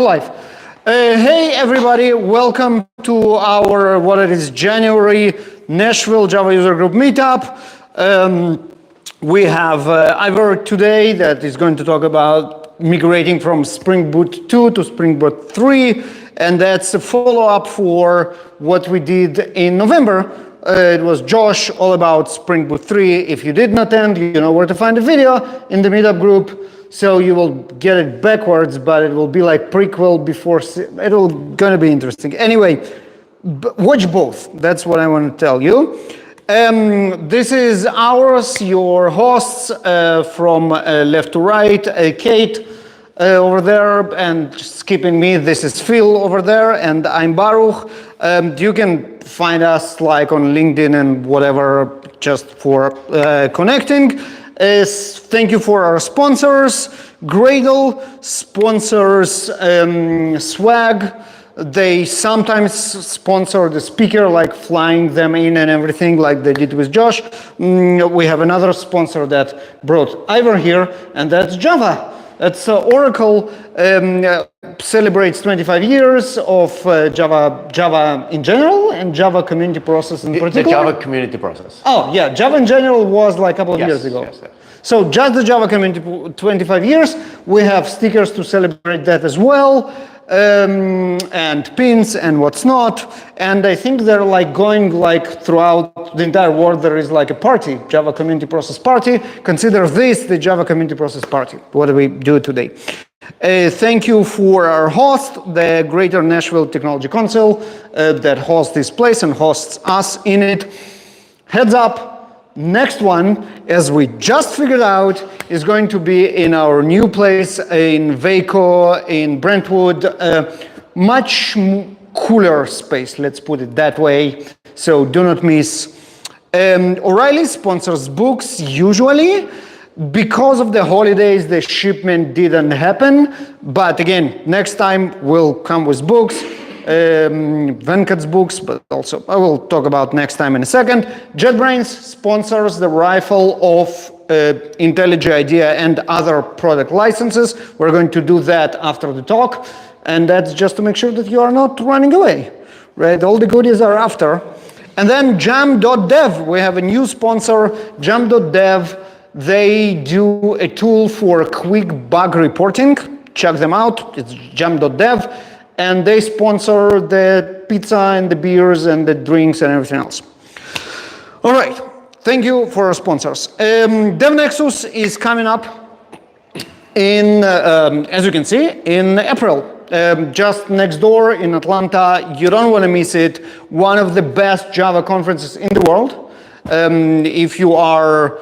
Live. Hey everybody, welcome to our, what it is, January Nashville Java user group meetup. We have Ivar today that is going to talk about migrating from Spring Boot 2 to Spring Boot 3, and that's a follow-up for what we did in November. It was Josh, all about Spring Boot 3. If you didn't attend, you know where to find the video in the meetup group. So you will get it backwards, but it will be like prequel before, it'll gonna be interesting. Anyway, watch both, that's what I want to tell you. This is ours, your hosts from left to right, Kate over there, and skipping me, this is Phil over there, and I'm Baruch. You can find us like on LinkedIn and whatever, just for connecting. Thank you for our sponsors. Gradle sponsors Swag. They sometimes sponsor the speaker, like flying them in and everything, like they did with Josh. We have another sponsor that brought Ivar here, and that's Java. That's Oracle celebrates 25 years of Java in general and Java community process in particular. The Java community process. Oh yeah, Java in general was like a couple of years ago. Yes. So just the Java community 25 years. We have stickers to celebrate that as well, and pins and what's not. And I think they're like going like throughout the entire world. There is like a party, Java community process party. Consider this the Java community process party. What do we do today? Thank you for our host, the Greater Nashville Technology Council, that hosts this place and hosts us in it. Heads up. Next one, as we just figured out, is going to be in our new place in Waco, in Brentwood. Much cooler space, let's put it that way. So do not miss. O'Reilly sponsors books usually. Because of the holidays, the shipment didn't happen. But again, next time we'll come with books. Venkat's books, but also I will talk about next time in a second. JetBrains sponsors the rifle of IntelliJ IDEA and other product licenses. We're going to do that after the talk, and that's just to make sure that you are not running away, right? All the goodies are after. And then jam.dev, we have a new sponsor, jam.dev. They do a tool for quick bug reporting. Check them out, it's jam.dev. And they sponsor the pizza and the beers and the drinks and everything else. All right, thank you for our sponsors. DevNexus is coming up in, as you can see, in April. Just next door in Atlanta. You don't want to miss it. One of the best Java conferences in the world. If you are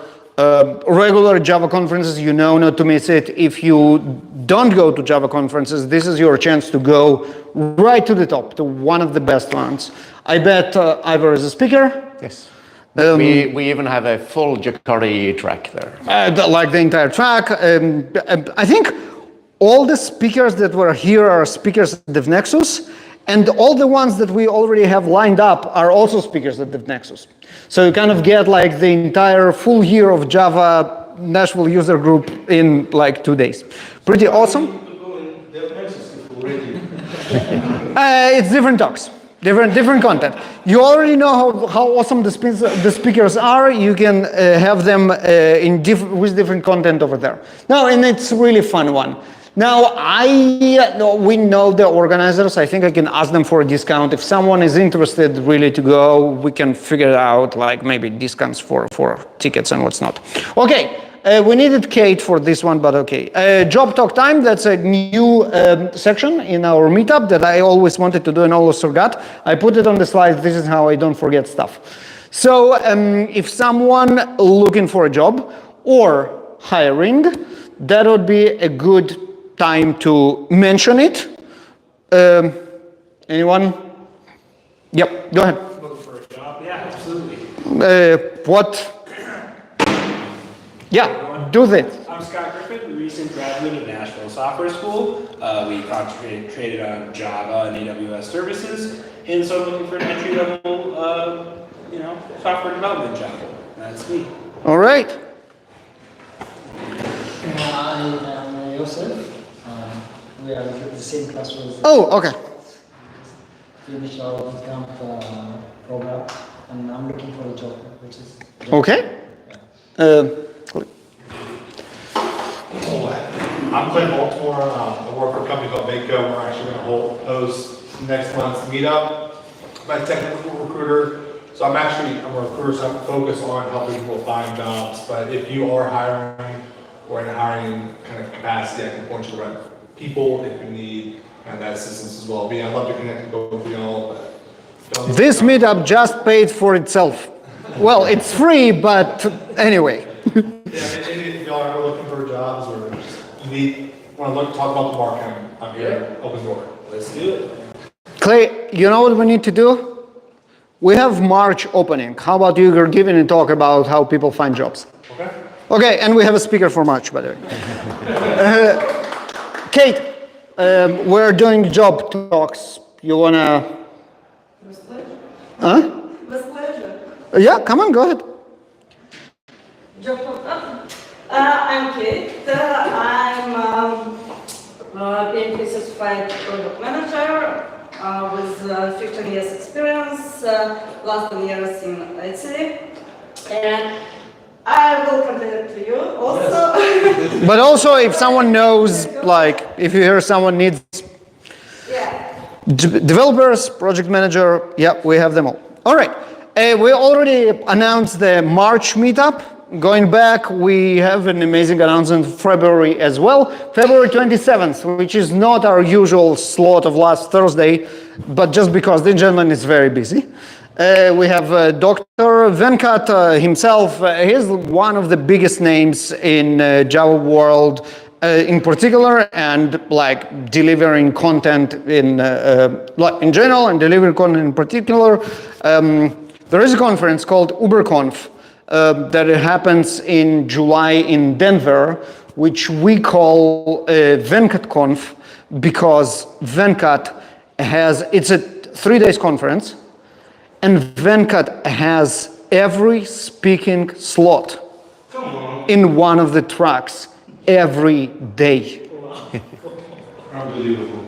regular Java conferences, you know not to miss it. If you don't go to Java conferences, this is your chance to go right to the top, to one of the best ones. I bet Ivar is a speaker. Yes. We even have a full Jakarta EE track there. Like the entire track. I think all the speakers that were here are speakers at DevNexus, and all the ones that we already have lined up are also speakers at DevNexus. So you kind of get like the entire full year of Java Nashville user group in like 2 days. Pretty awesome. It's different talks, different content. You already know how awesome the speakers are. You can have them with different content over there. No, and it's really fun one. Now, we know the organizers. I think I can ask them for a discount. If someone is interested really to go, we can figure out like maybe discounts for tickets and what's not. Okay, we needed Kate for this one, but okay. Job talk time, that's a new section in our meetup that I always wanted to do and always forgot. I put it on the slides. This is how I don't forget stuff. So if someone looking for a job or hiring, that would be a good time to mention it. Anyone? Yep, go ahead. Looking for a job? Yeah, absolutely. What? Yeah, do this. I'm Scott Griffin, the recent graduate of Nashville Software School. We concentrated on Java and AWS services, and so I'm looking for an entry-level, software development job. That's me. All right. I am Yosef. we are in the same class with Oh, okay. finish our camp program, and I'm looking for a job, which is Okay. I'm Clint Baltimore. I work for a company called Mako. We're actually going to host next month's meetup. I'm a technical recruiter. So I'm a recruiter, so I'm focused on helping people find jobs. But if you are hiring or in a hiring kind of capacity, I can point you to the right people if you need kind of that assistance as well. But yeah, I'd love to connect and go with you all. This meetup just paid for itself. Well, it's free, but anyway. Yeah, if y'all are looking for jobs or just want to talk about the market, I'm here, open door. Let's do it. Clay, you know what we need to do? We have March opening. How about you giving a talk about how people find jobs? Okay. Okay, and we have a speaker for March, by the way. Kate, we're doing job talks. You wanna? With pleasure. Huh? With pleasure. Yeah, come on, go ahead. I'm Kate. I'm PMP certified product manager with 15 years experience, last 10 years in Italy. And I will contact you also. But also, if someone knows, like, if you hear someone needs Yeah. developers, project manager, yeah, we have them all. All right, we already announced the March meetup. Going back, we have an amazing announcement in February as well. February 27th, which is not our usual slot of last Thursday, but just because the gentleman is very busy. We have Dr. Venkat himself. He's one of the biggest names in Java world in particular, and like delivering content in general and delivering content in particular. There is a conference called UberConf that happens in July in Denver, which we call VenkatConf, because Venkat it's a 3 days conference, and Venkat has every speaking slot in one of the tracks every day. Unbelievable.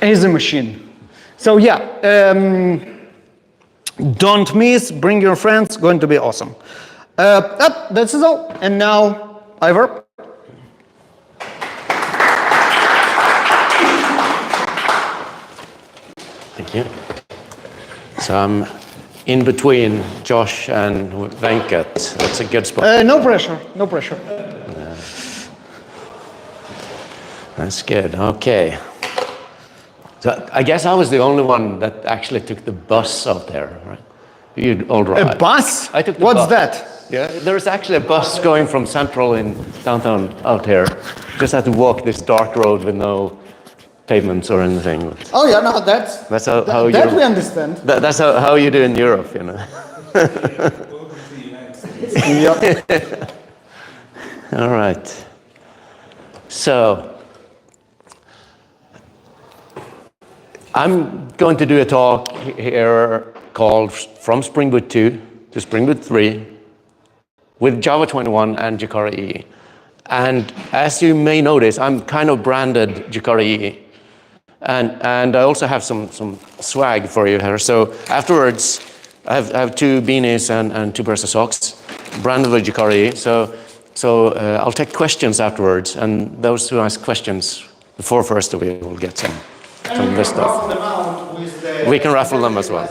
He's a machine. So yeah, don't miss, bring your friends, going to be awesome. That's all. And now, Ivar. Thank you. So I'm in between Josh and Venkat. That's a good spot. No pressure, no pressure. That's good. Okay. So I guess I was the only one that actually took the bus out there, right? You all right? A bus? I took the What's bus. that? Yeah, there's actually a bus going from Central in downtown out here. Just had to walk this dark road with no pavements or anything. Oh yeah, no, that's how that you. we understand. That's how you do in Europe, you know. Welcome to the United States. Yep. All right. So I'm going to do a talk here called From Spring Boot 2 to Spring Boot 3 with Java21 and JakartaEE. And as you may notice, I'm kind of branded JakartaEE. And I also have some swag for you here. So afterwards, I have 2 beanies and 2 pairs of socks, branded with JakartaEE. So I'll take questions afterwards, and those who ask questions before first of you will get some of this stuff. We can raffle them as well.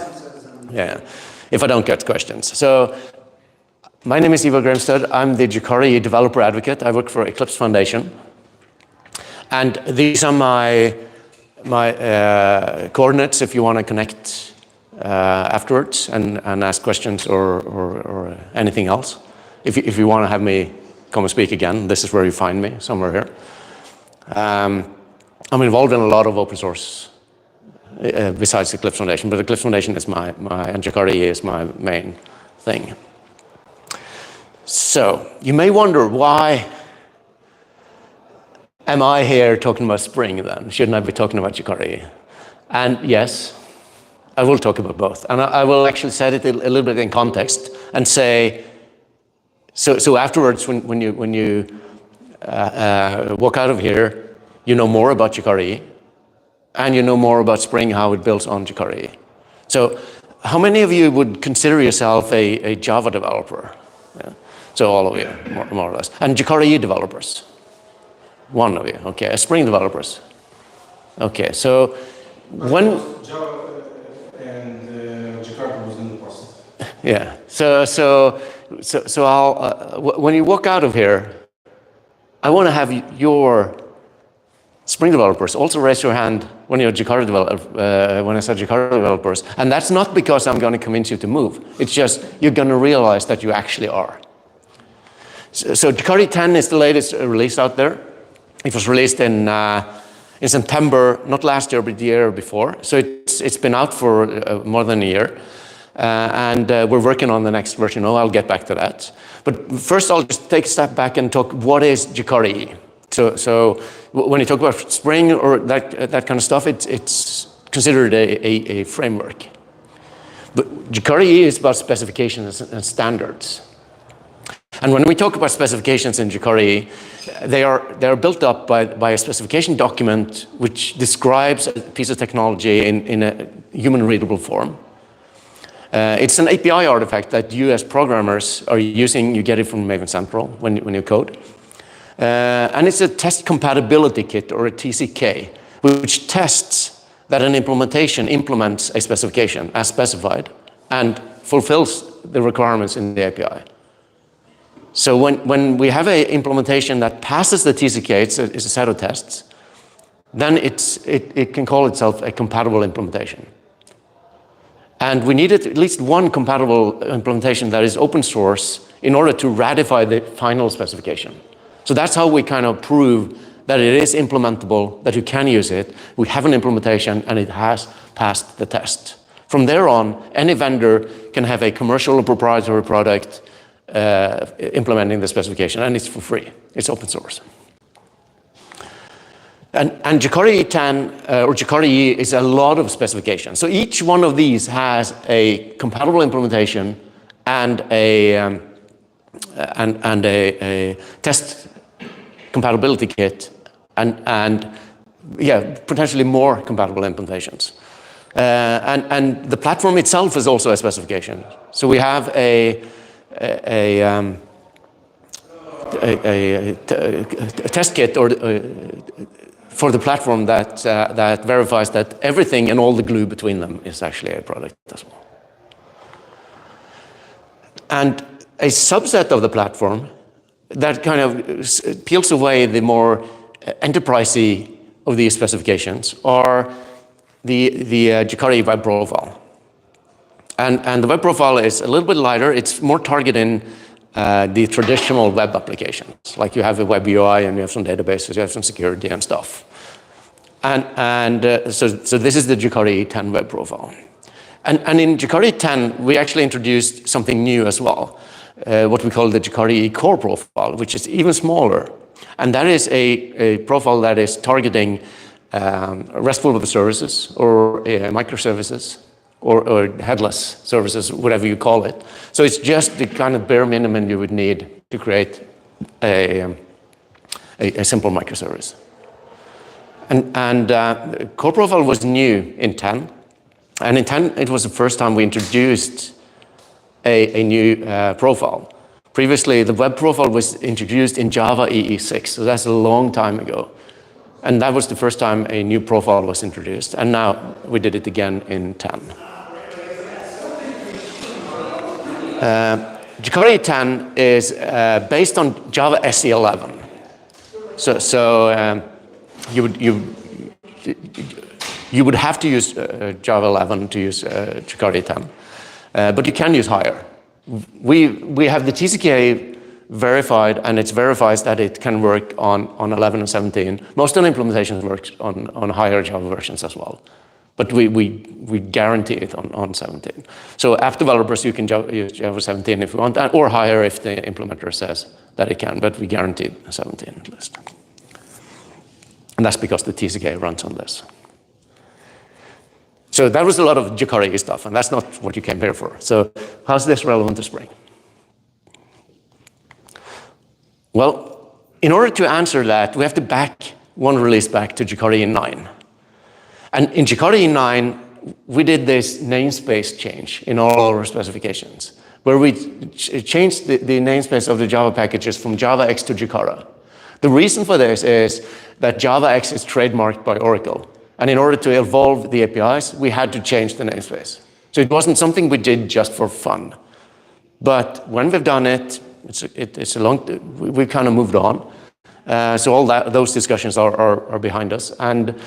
Yeah, if I don't get questions. So my name is Ivar Grimstad. I'm the JakartaEE developer advocate. I work for Eclipse Foundation. And these are my coordinates if you want to connect afterwards and ask questions or anything else. If you want to have me come and speak again, this is where you find me, somewhere here. I'm involved in a lot of open source besides the Eclipse Foundation, but the Eclipse Foundation is and JakartaEE is my main thing. So you may wonder, why am I here talking about Spring then? Shouldn't I be talking about JakartaEE? And yes, I will talk about both. And I will actually set it a little bit in context and say, so afterwards when you walk out of here, you know more about JakartaEE, and you know more about Spring, how it builds on JakartaEE. So how many of you would consider yourself a Java developer? Yeah. So all of you, more or less. And JakartaEE developers? One of you, okay. Spring developers? Okay, so when... Java and Jakarta was in the process. Yeah, so I'll, when you walk out of here, I want to have your Spring developers also raise your hand when you're Jakarta when I said Jakarta developers. And that's not because I'm going to convince you to move. It's just you're going to realize that you actually are. So JakartaEE 10 is the latest release out there. It was released in September, not last year, but the year before. So it's been out for more than a year. And we're working on the next version. Oh, I'll get back to that. But first, I'll just take a step back and talk, what is JakartaEE? So when you talk about Spring or that kind of stuff, it's considered a framework. But JakartaEE is about specifications and standards. And when we talk about specifications in JakartaEE, they are built up by a specification document which describes a piece of technology in a human-readable form. It's an API artifact that you as programmers are using. You get it from Maven Central when you code. And it's a test compatibility kit, or a TCK, which tests that an implementation implements a specification as specified and fulfills the requirements in the API. So when we have an implementation that passes the TCK, it's a set of tests, then it can call itself a compatible implementation. And we needed at least one compatible implementation that is open source in order to ratify the final specification. So that's how we kind of prove that it is implementable, that you can use it. We have an implementation and it has passed the test. From there on, any vendor can have a commercial or proprietary product implementing the specification, and it's for free. It's open source. And JakartaEE 10 or JakartaEE is a lot of specifications. So each one of these has a compatible implementation and a test compatibility kit, and yeah, potentially more compatible implementations. And the platform itself is also a specification. So we have a test kit for the platform that verifies that everything and all the glue between them is actually a product as well. And a subset of the platform that kind of peels away the more enterprisey of these specifications are the JakartaEE web profile. And the web profile is a little bit lighter. It's more targeting the traditional web applications. Like you have a web UI and you have some databases, you have some security and stuff. And so this is the JakartaEE 10 web profile. And in JakartaEE 10, we actually introduced something new as well, what we call the JakartaEE core profile, which is even smaller. And that is a profile that is targeting RESTful web services or microservices or headless services, whatever you call it. So it's just the kind of bare minimum you would need to create a simple microservice. And core profile was new in 10. And in 10, it was the first time we introduced a new profile. Previously, the web profile was introduced in Java EE 6, so that's a long time ago. And that was the first time a new profile was introduced. And now we did it again in 10. JakartaEE 10 is based on Java SE 11. So you would have to use Java 11 to use JakartaEE 10, but you can use higher. We have the TCK verified, and it verifies that it can work on 11 and 17. Most of the implementations work on higher Java versions as well, but we guarantee it on 17. So app developers, you can use Java 17 if you want, or higher if the implementer says that it can, but we guarantee 17 at least. And that's because the TCK runs on this. So that was a lot of JakartaEE stuff, and that's not what you came here for. So how's this relevant to Spring? Well, in order to answer that, we have to back one release back to Jakarta EE 9. And in Jakarta EE 9, we did this namespace change in all our specifications, where we changed the namespace of the Java packages from javax to Jakarta. The reason for this is that javax is trademarked by Oracle. And in order to evolve the APIs, we had to change the namespace. So it wasn't something we did just for fun. But when we've done it, we've kind of moved on. So all those discussions are behind us. And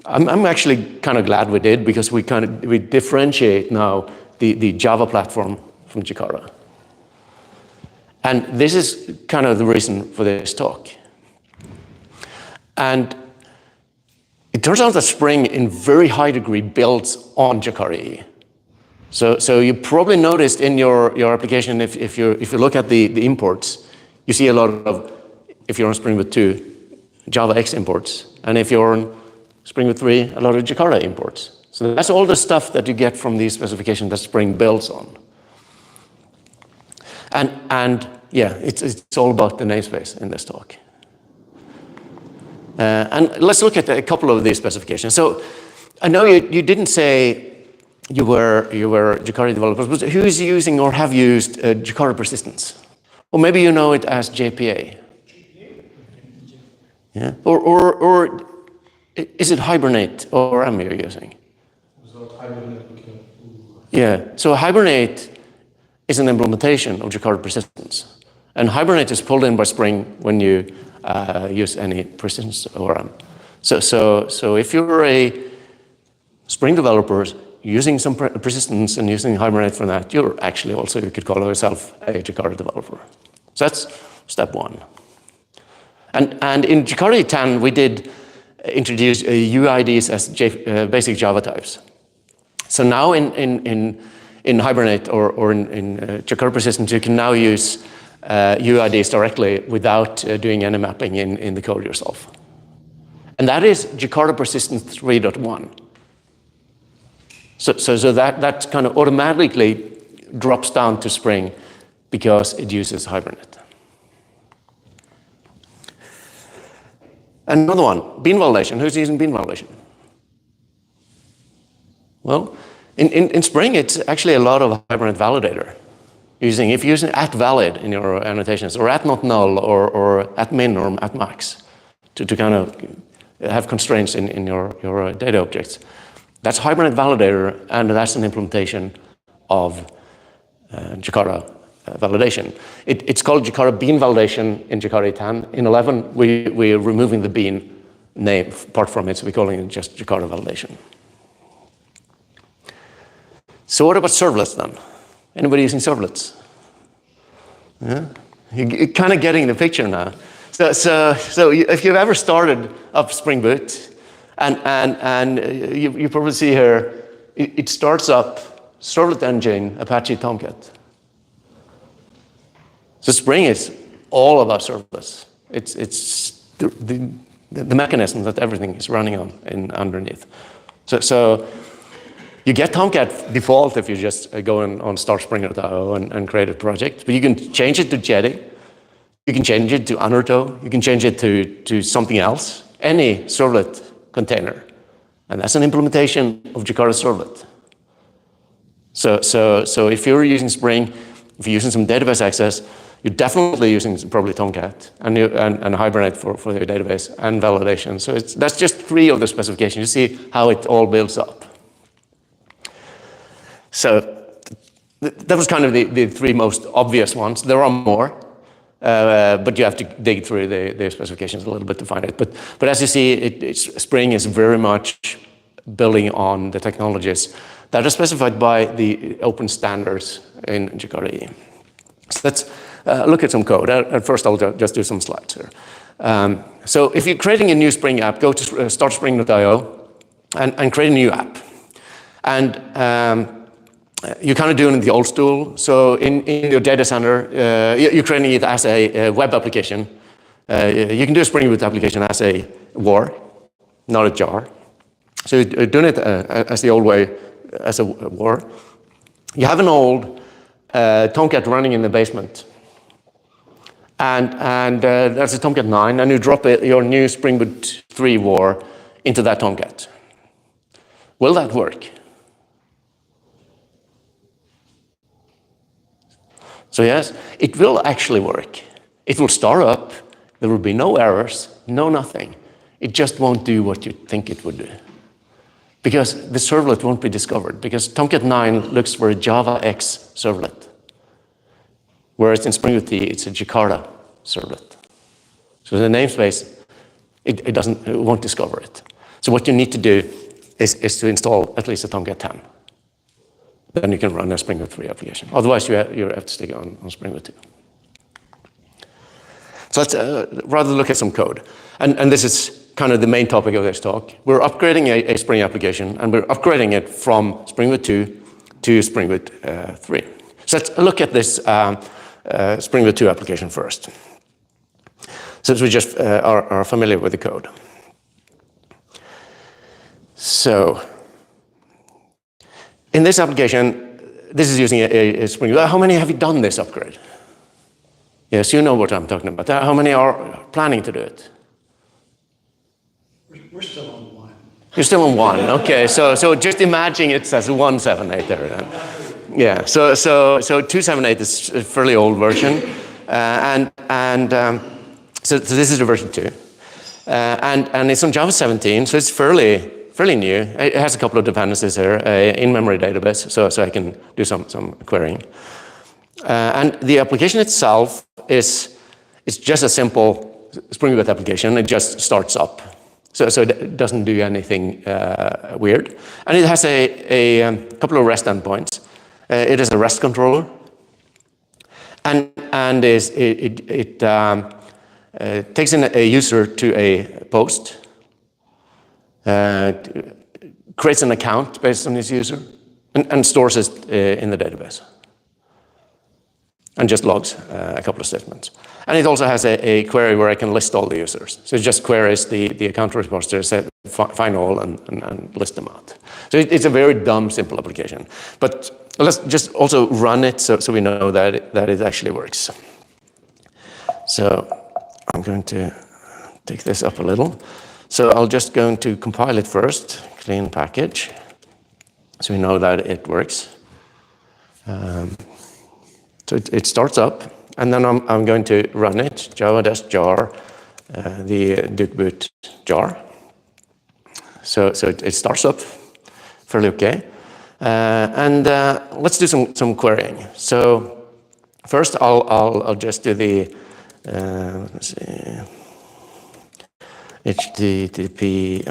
I'm actually kind of glad we did, because we differentiate now the Java platform from Jakarta. And this is kind of the reason for this talk. And it turns out that Spring in very high degree builds on Jakarta EE. So you probably noticed in your application, if you look at the imports, you see a lot of, if you're on Spring Boot 2, javax imports. And if you're on Spring Boot 3, a lot of Jakarta imports. So that's all the stuff that you get from these specifications that Spring builds on. And yeah, it's all about the namespace in this talk. And let's look at a couple of these specifications. So I know you didn't say you were Jakarta developers, but who's using or have used Jakarta persistence? Or maybe you know it as JPA. Yeah. Or is it Hibernate or am you using? Yeah. So Hibernate is an implementation of Jakarta persistence, and Hibernate is pulled in by Spring when you use any persistence ORM. So if you're a Spring developer using some persistence and using Hibernate for that, you're actually also, you could call yourself a Jakarta developer. So that's step one. And in Jakarta EE 10, we did introduce UIDs as basic Java types. So now in Hibernate or in Jakarta persistence, you can now use UIDs directly without doing any mapping in the code yourself. And that is Jakarta persistence 3.1. So that kind of automatically drops down to Spring because it uses Hibernate. Another one, bean validation. Who's using bean validation? Well, in Spring, it's actually a lot of Hibernate validator. If you're using @valid in your annotations, or @notnull, or @min, or @max, to kind of have constraints in your data objects. That's Hibernate validator, and that's an implementation of Jakarta validation. It's called Jakarta bean validation in Jakarta EE 10. In 11, we're removing the bean name part from it, so we're calling it just Jakarta validation. So what about servlets then? Anybody using servlets? Yeah? You're kind of getting the picture now. So if you've ever started up Spring Boot, and you probably see here, it starts up servlet engine, Apache Tomcat. So Spring is all about serverless. It's the mechanism that everything is running on underneath. So you get Tomcat default if you just go on start Spring.io and create a project, but you can change it to Jetty, you can change it to Undertow, you can change it to something else, any servlet container. And that's an implementation of Jakarta servlet. So if you're using Spring, if you're using some database access, you're definitely using probably Tomcat and Hibernate for your database and validation. So that's just 3 of the specifications. You see how it all builds up. So that was kind of the 3 most obvious ones. There are more, but you have to dig through the specifications a little bit to find it. But as you see, Spring is very much building on the technologies that are specified by the open standards in Jakarta EE. So let's look at some code. At first, I'll just do some slides here. So if you're creating a new Spring app, go to start Spring.io and create a new app. And you're kind of doing it the old school. So in your data center, you're creating it as a web application. You can do a Spring Boot application as a WAR, not a jar. So you're doing it as the old way, as a WAR. You have an old Tomcat running in the basement. and that's a Tomcat 9, and you drop your new Spring Boot 3 war into that Tomcat. Will that work? So yes, it will actually work. It will start up, there will be no errors, no nothing. It just won't do what you think it would do. Because the servlet won't be discovered, because Tomcat 9 looks for a javax servlet. Whereas in Spring Boot 3, it's a Jakarta servlet. So the namespace, it won't discover it. So what you need to do is to install at least a Tomcat 10. Then you can run a Spring Boot 3 application. Otherwise, you have to stick on Spring Boot 2. So let's rather look at some code. And this is kind of the main topic of this talk. We're upgrading a Spring application, and we're upgrading it from Spring Boot 2 to Spring Boot 3. So let's look at this Spring Boot 2 application first, since we just are familiar with the code. So in this application, this is using a Spring Boot. How many have you done this upgrade? Yes, you know what I'm talking about. How many are planning to do it? We're still on 1. You're still on 1, okay. So just imagine it says 178 there. Then. Yeah, so 278 is a fairly old version. So this is the version 2. And it's on Java21, so it's fairly new. It has a couple of dependencies here, in-memory database, so I can do some querying. And the application itself is just a simple Spring Boot application. It just starts up. So it doesn't do anything weird. And it has a couple of REST endpoints. It is a REST controller. And it takes in a user to a post, creates an account based on this user, and stores it in the database. And just logs a couple of statements. And it also has a query where I can list all the users. So it just queries the account repository, find all, and list them out. So it's a very dumb, simple application. But let's just also run it so we know that it actually works. So I'm going to take this up a little. So I'll just going to compile it first, clean package, so we know that it works. So it starts up, and then I'm going to run it, java-jar, the Duke boot jar. So it starts up fairly okay. And let's do some querying. So first I'll just do the, let's see, HTTP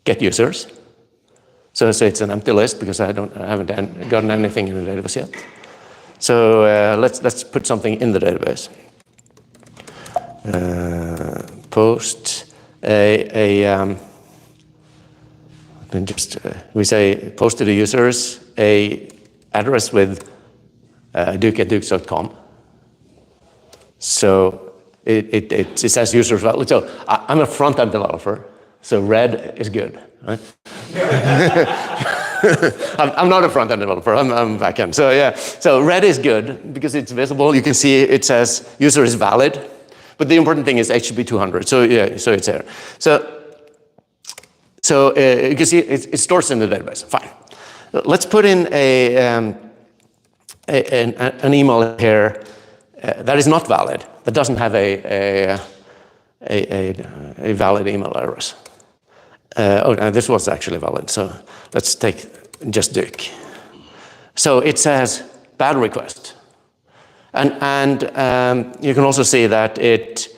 get users. So it's an empty list because I haven't gotten anything in the database yet. So let's put something in the database. Post we say post to the users a address with duke@dukes.com. So it says users value. So I'm a front-end developer, so red is good, right? I'm not a front-end developer, I'm back-end. So yeah, so red is good because it's visible. You can see it says user is valid, but the important thing is HTTP 200. So yeah, so it's there. So you can see it stores in the database. Fine. Let's put in an email here that is not valid, that doesn't have a valid email address. This was actually valid, so let's take just Duke. So it says bad request. And you can also see that it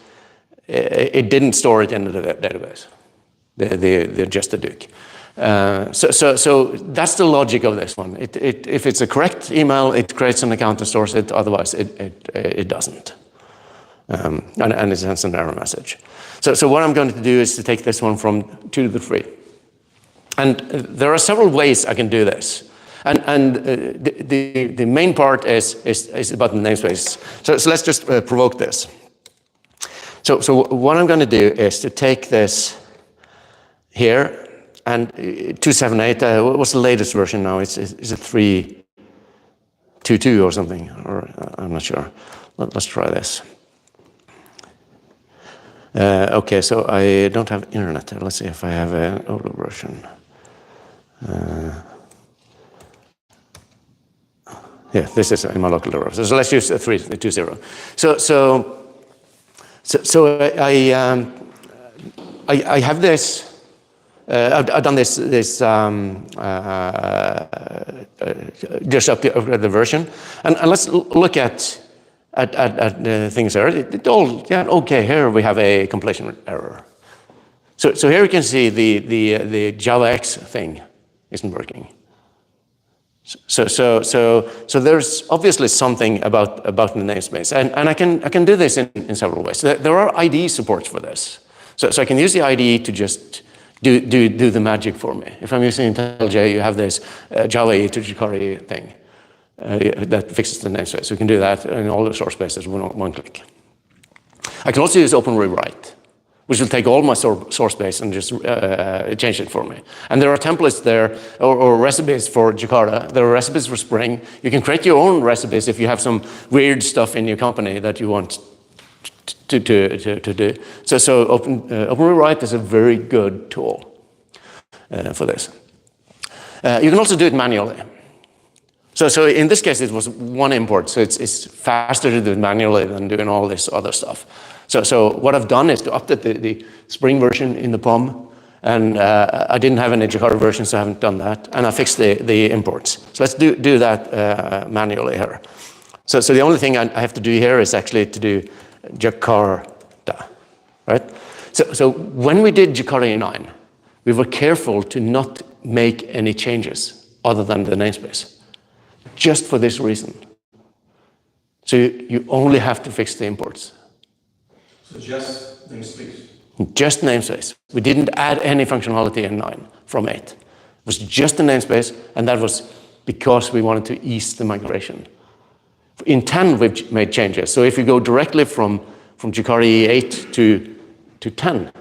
didn't store it in the database, just the Duke. So that's the logic of this one. If it's a correct email, it creates an account and stores it, otherwise it doesn't. And it sends an error message. So what I'm going to do is to take this one from 2 to 3. And there are several ways I can do this. And the main part is about the namespace. So let's just provoke this. So what I'm going to do is to take this here, and 278, what's the latest version now? Is it 3.2.2 or something? Or I'm not sure. Let's try this. Okay, so I don't have internet. Let's see if I have an older version. Yeah, this is in my local device. So let's use 3.2.0. So I have this. I've done this just up the version, and let's look at things there. It all, yeah, okay. Here we have a compilation error. So here you can see the javax thing isn't working. So there's obviously something about the namespace, and I can do this in several ways. There are IDE supports for this. So I can use the IDE to just do the magic for me. If I'm using IntelliJ, you have this JavaEE to JakartaEE thing that fixes the namespace. We can do that in all the source spaces with one click. I can also use Open Rewrite, which will take all my source space and just change it for me. And there are templates there, or recipes for Jakarta. There are recipes for Spring. You can create your own recipes if you have some weird stuff in your company that you want to do. So Open Rewrite is a very good tool for this. You can also do it manually. So in this case, it was one import, so it's faster to do it manually than doing all this other stuff. So what I've done is to update the Spring version in the POM, and I didn't have any Jakarta version, so I haven't done that, and I fixed the imports. So let's do that manually here. So the only thing I have to do here is actually to do Jakarta, right? So when we did Jakarta 9, we were careful to not make any changes other than the namespace, just for this reason. So you only have to fix the imports. So just namespace? Just namespace. We didn't add any functionality in 9 from 8. It was just the namespace, and that was because we wanted to ease the migration. In 10, we've made changes. So if you go directly from JakartaEE 8 to 10,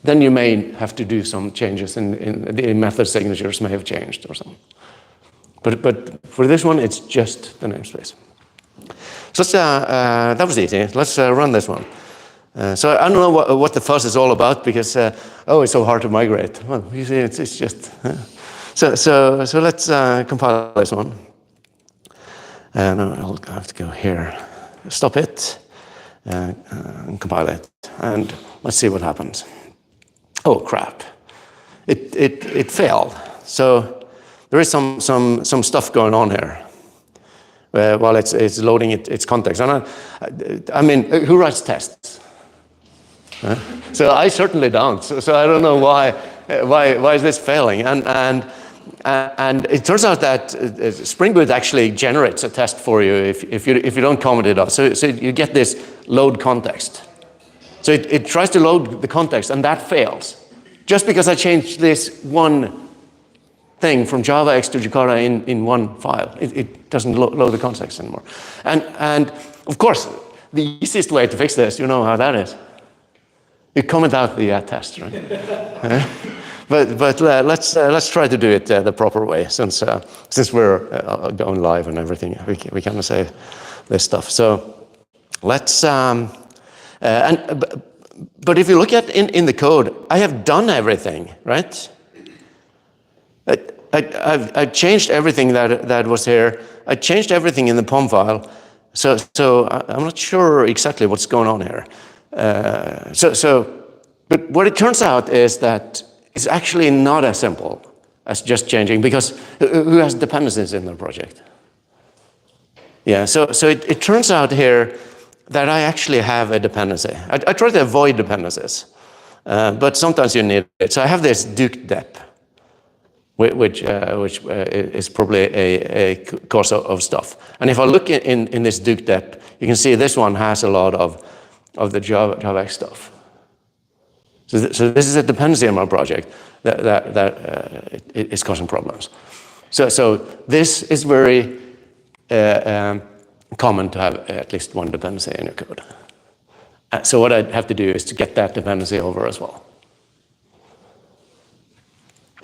then you may have to do some changes in the method signatures may have changed or something. But for this one, it's just the namespace. So that was easy. Let's run this one. So I don't know what the fuss is all about because, it's so hard to migrate. Well, you see, it's just... So let's compile this one. No, I'll have to go here. Stop it and compile it. And let's see what happens. Oh, crap. It failed. So there is some stuff going on here while it's loading its context. And I mean, who writes tests? So I certainly don't. So I don't know why is this failing? And it turns out that Spring Boot actually generates a test for you if you don't comment it up. So you get this load context. So it tries to load the context, and that fails. Just because I changed this one thing from javax to Jakarta in one file. It doesn't load the context anymore. And of course, the easiest way to fix this, you know how that is. You comment out the test, right? But let's try to do it the proper way, since we're going live and everything. We can say this stuff. So let's but if you look at in the code, I have done everything, right? I've changed everything that was here. I changed everything in the POM file. So I'm not sure exactly what's going on here. But what it turns out is that it's actually not as simple as just changing, because who has dependencies in their project? Yeah, so it turns out here that I actually have a dependency. I try to avoid dependencies, but sometimes you need it. So I have this Duke dep, which is probably a cause of stuff. And if I look in this Duke dep, you can see this one has a lot of the javax stuff. So this is a dependency in my project that is causing problems. So this is very common to have at least one dependency in your code. So what I'd have to do is to get that dependency over as well.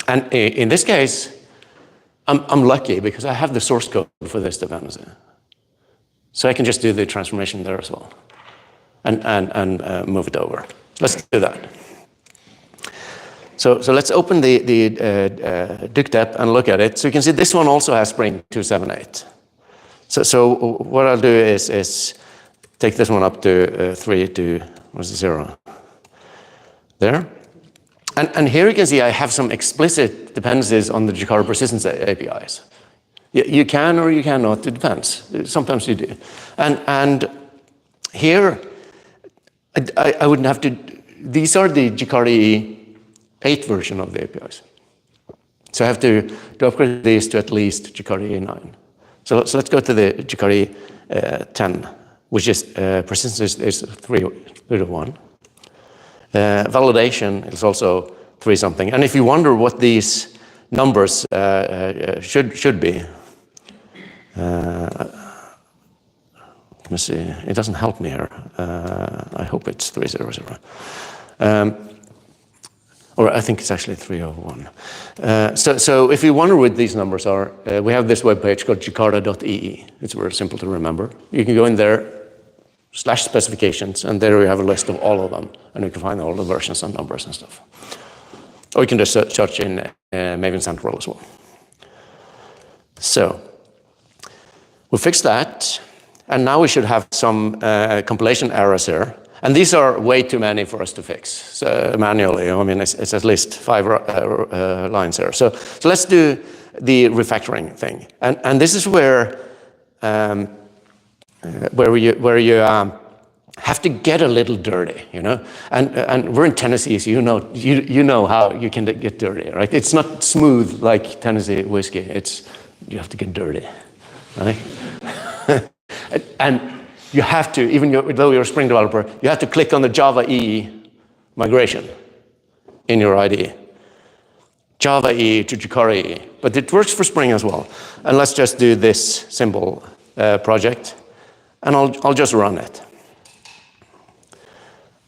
And in this case, I'm lucky because I have the source code for this dependency. So I can just do the transformation there as well and move it over. Let's do that. So let's open the JUG and look at it. So you can see this one also has Spring 278. So what I'll do is take this one up to 3 to, what's it, 0? There. And here you can see I have some explicit dependencies on the Jakarta persistence APIs. You can or you cannot, it depends. Sometimes you do. And here, I wouldn't have to, these are the JakartaEE 8 version of the APIs. So I have to upgrade these to at least JakartaEE 9. So let's go to the JakartaEE 10, which is persistence is 3 to 1. Validation is also 3 something. And if you wonder what these numbers should be, let me see, it doesn't help me here. I hope it's 300. Or I think it's actually 301. So if you wonder what these numbers are, we have this webpage called Jakarta.EE. It's very simple to remember. You can go in there, /specifications, and there you have a list of all of them, and you can find all the versions and numbers and stuff. Or you can just search in Maven Central as well. So we fixed that, and now we should have some compilation errors here. And these are way too many for us to fix manually. I mean, it's at least 5 lines here. So let's do the refactoring thing. And this is where you have to get a little dirty, you know. And we're in Tennessee, so you know how you can get dirty, right? It's not smooth like Tennessee whiskey. You have to get dirty, right? and you have to, even though you're a Spring developer, you have to click on the Java EE migration in your IDE. Java EE to Jakarta EE, but it works for Spring as well. And let's just do this simple project, and I'll just run it.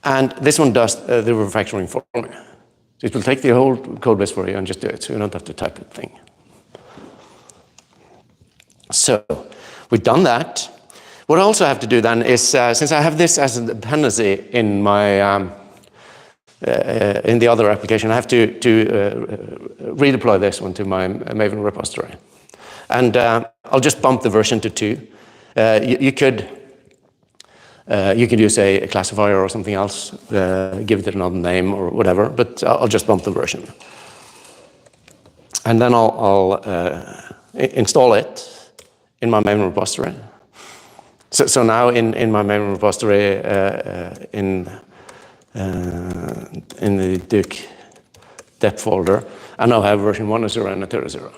And this one does the refactoring for me. So it will take the whole code base for you and just do it, so you don't have to type the thing. So we've done that. What I also have to do then is, since I have this as a dependency in my in the other application, I have to redeploy this one to my Maven repository. And I'll just bump the version to 2. You could use a classifier or something else, give it another name or whatever, but I'll just bump the version. And then I'll install it in my Maven repository. So now in my Maven repository, in the JUG dep folder, I now have version 1.0 and a 2.0.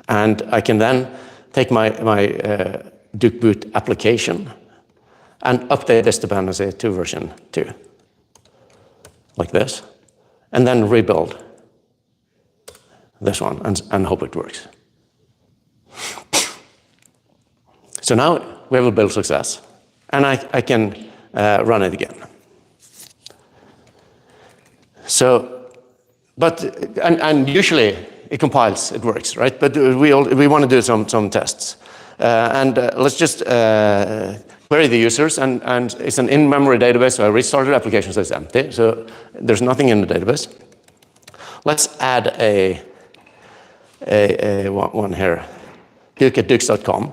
And I can then take my JUG boot application and update this dependency to version 2, like this, and then rebuild this one and hope it works. So now we have a build success, and I can run it again. So, and usually it compiles, it works, right? But we want to do some tests. Let's just query the users, and it's an in-memory database, so I restarted the application, so it's empty. So there's nothing in the database. Let's add a one here, jug@jux.com.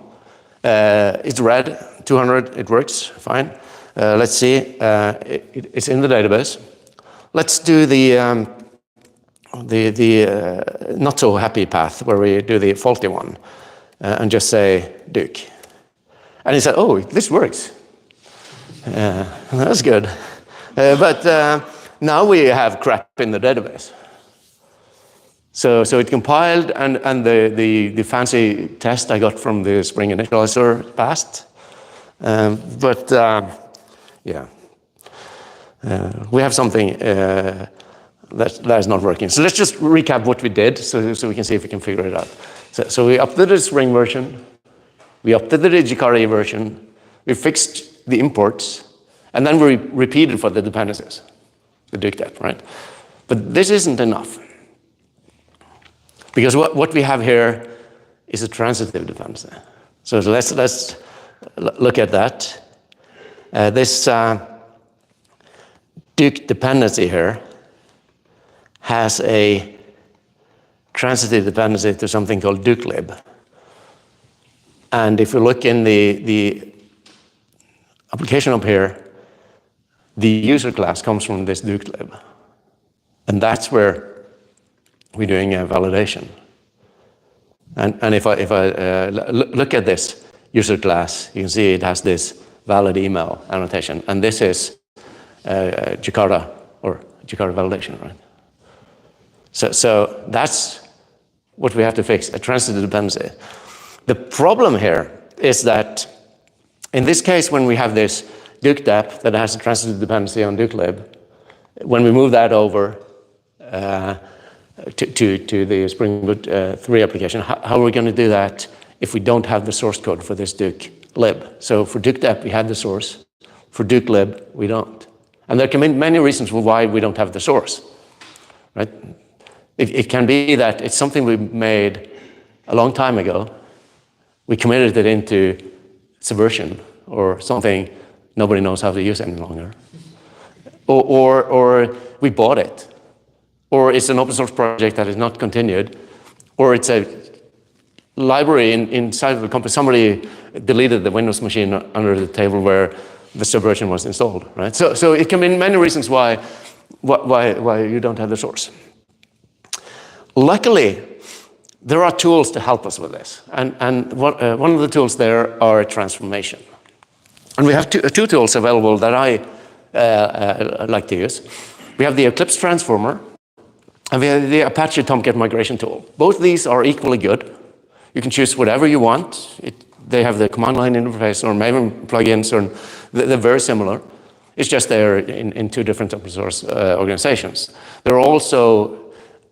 It's red, 200, it works, fine. Let's see, it's in the database. Let's do the not so happy path where we do the faulty one and just say JUG. And he said, oh, this works. That's good. But now we have crap in the database. So it compiled, and the fancy test I got from the Spring initializer passed. Yeah. We have something that is not working. So let's just recap what we did so we can see if we can figure it out. So we updated the Spring version, we updated the JakartaEE version, we fixed the imports, and then we repeated for the dependencies, the JUG dep, right? But this isn't enough. Because what we have here is a transitive dependency. So let's look at that. This Duke dependency here has a transitive dependency to something called dukelib. And if you look in the application up here, the user class comes from this dukelib. And that's where we're doing a validation. And if I look at this user class, you can see it has this valid email annotation. And this is Jakarta, or Jakarta validation, right? So that's what we have to fix, a transitive dependency. The problem here is that in this case, when we have this Duke dep that has a transitive dependency on dukelib, when we move that over to the Spring Boot 3 application, how are we going to do that if we don't have the source code for this Duke lib? So for Duke dep, we have the source. For Duke lib, we don't. And there can be many reasons why we don't have the source, right? It can be that it's something we made a long time ago. We committed it into Subversion or something nobody knows how to use any longer. Or we bought it. Or it's an open source project that is not continued. Or it's a library inside of the company. Somebody deleted the Windows machine under the table where the Subversion was installed, right? So it can be many reasons why you don't have the source. Luckily, there are tools to help us with this. And one of the tools there are transformation. And we have two tools available that I like to use. We have the Eclipse Transformer, and we have the Apache Tomcat migration tool. Both these are equally good. You can choose whatever you want. They have the command line interface or Maven plugins, or they're very similar. It's just they're in two different open source organizations. There are also,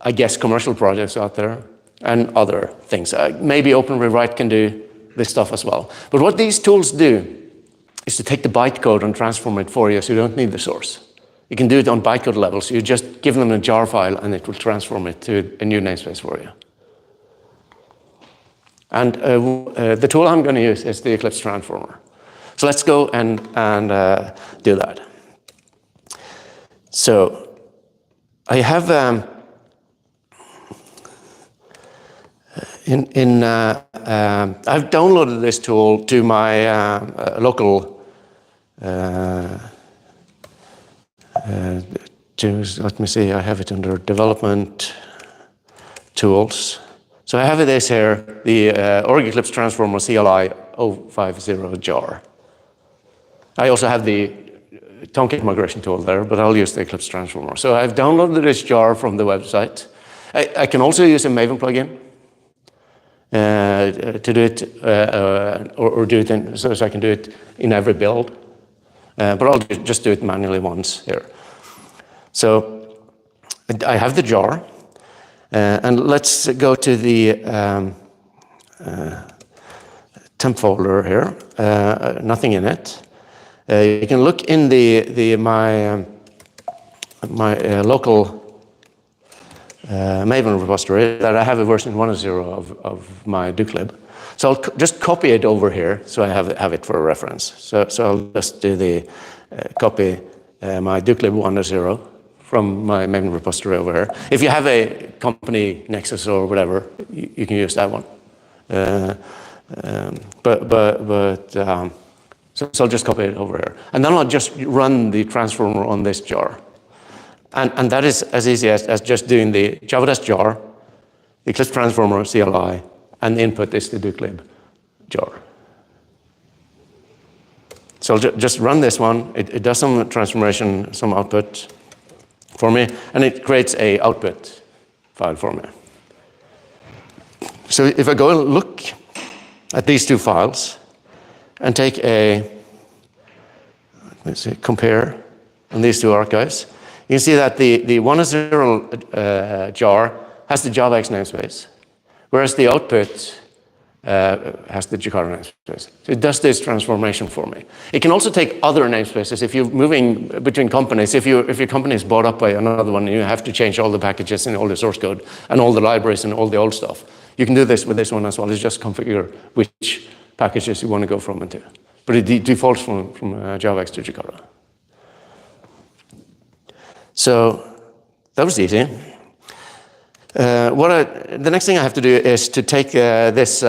I guess, commercial projects out there and other things. Maybe Open Rewrite can do this stuff as well. But what these tools do is to take the bytecode and transform it for you, so you don't need the source. You can do it on bytecode level, so you just give them a jar file and it will transform it to a new namespace for you. And the tool I'm going to use is the Eclipse Transformer. So let's go and do that. So I have I've downloaded this tool to my local let me see, I have it under development tools. So I have this here, the Org Eclipse Transformer CLI 050 jar. I also have the Tomcat migration tool there, but I'll use the Eclipse Transformer. So I've downloaded this jar from the website. I can also use a Maven plugin to do it, or do it so I can do it in every build. But I'll just do it manually once here. So I have the jar. And let's go to the temp folder here. Nothing in it. You can look in my local Maven repository that I have a version 1.0 of my dukelib. So I'll just copy it over here, so I have it for a reference. So I'll just do the copy my dukelib 1.0 from my Maven repository over here. If you have a company Nexus or whatever, you can use that one. So I'll just copy it over here. And then I'll just run the transformer on this jar. And that is as easy as just doing the java-jar, the Eclipse Transformer CLI, and the input is the dukelib jar. So I'll just run this one. It does some transformation, some output for me, and it creates a output file for me. So if I go and look at these two files and take let's see, compare on these two archives, you can see that the 1.0 jar has the javax namespace, whereas the output has the Jakarta namespace. So it does this transformation for me. It can also take other namespaces. If you're moving between companies, if your company is bought up by another one, and you have to change all the packages and all the source code and all the libraries and all the old stuff, you can do this with this one as well. It's just configure which packages you want to go from and to. But it defaults from javax to Jakarta. So that was easy. The next thing I have to do is to take this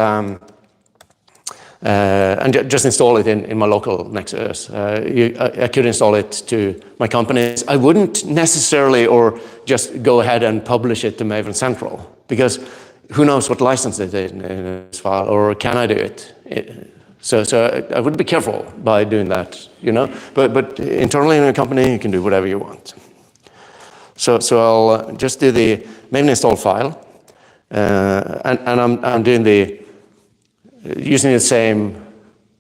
and just install it in my local Nexus. I could install it to my companies. I wouldn't necessarily or just go ahead and publish it to Maven Central, because who knows what license it is in this file, or can I do it? So I would be careful by doing that, you know. But internally in a company, you can do whatever you want. So I'll just do the Maven install file, and I'm doing using the same